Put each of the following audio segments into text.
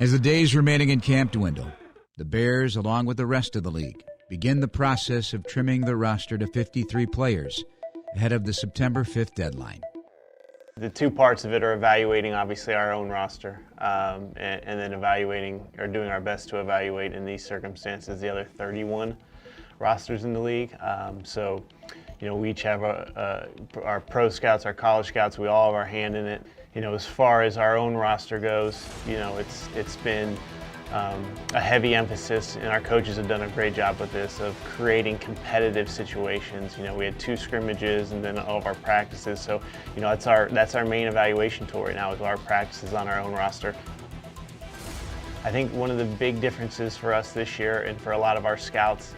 As the days remaining in camp dwindle, the Bears, along with the rest of the league, begin the process of trimming the roster to 53 players ahead of the September 5th deadline. The two parts of it are evaluating, obviously, our own roster, and then evaluating, or doing our best to evaluate in these circumstances, the other 31 rosters in the league. We each have our pro scouts, our college scouts, we all have our hand in it. As far as our own roster goes, it's been a heavy emphasis, and our coaches have done a great job with this, of creating competitive situations. We had 2 scrimmages and then all of our practices. So, that's our main evaluation tool right now, is our practices on our own roster. I think one of the big differences for us this year, and for a lot of our scouts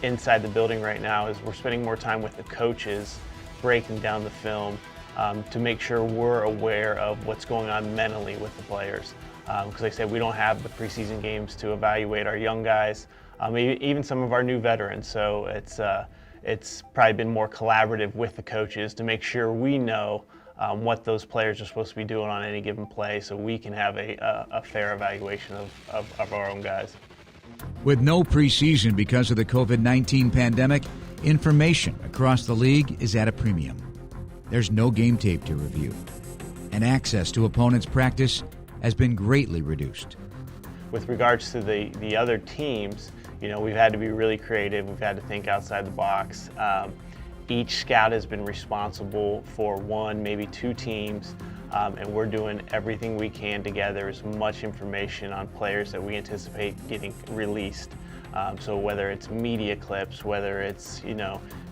inside the building right now, is we're spending more time with the coaches, breaking down the film to make sure we're aware of what's going on mentally with the players. Because like I said, we don't have the preseason games to evaluate our young guys, even some of our new veterans. So it's probably been more collaborative with the coaches to make sure we know what those players are supposed to be doing on any given play, so we can have a fair evaluation of our own guys. With no preseason because of the COVID-19 pandemic, information across the league is at a premium. There's no game tape to review, and access to opponents' practice has been greatly reduced. With regards to the other teams, we've had to be really creative. We've had to think outside the box. Each scout has been responsible for 1, maybe 2 teams, and we're doing everything we can to gather as much information on players that we anticipate getting released. So whether it's media clips, whether it's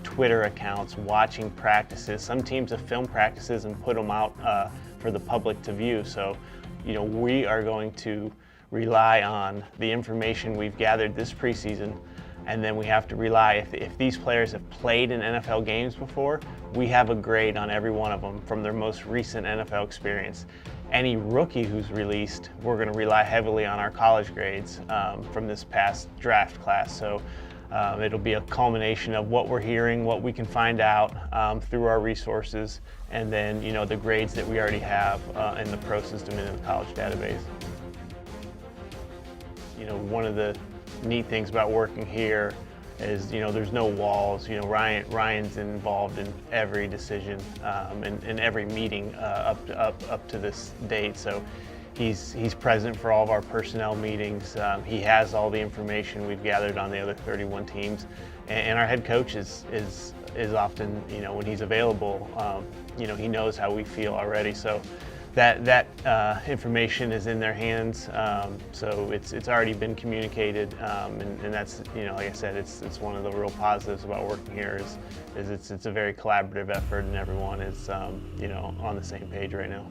Twitter accounts, watching practices. Some teams have filmed practices and put them out for the public to view. So we are going to rely on the information we've gathered this preseason, and then we have to rely, if these players have played in NFL games before, we have a grade on every one of them from their most recent NFL experience. Any rookie who's released, we're going to rely heavily on our college grades from this past draft class. So it'll be a culmination of what we're hearing, what we can find out through our resources, and then the grades that we already have in the pro system and in the college database. One of the neat things about working here is there's no walls. Ryan's involved in every decision and every meeting up to this date. So he's present for all of our personnel meetings. He has all the information we've gathered on the other 31 teams, and our head coach is often, when he's available, he knows how we feel already. So that information is in their hands. So it's already been communicated, and that's, like I said, it's one of the real positives about working here is it's a very collaborative effort, and everyone is on the same page right now.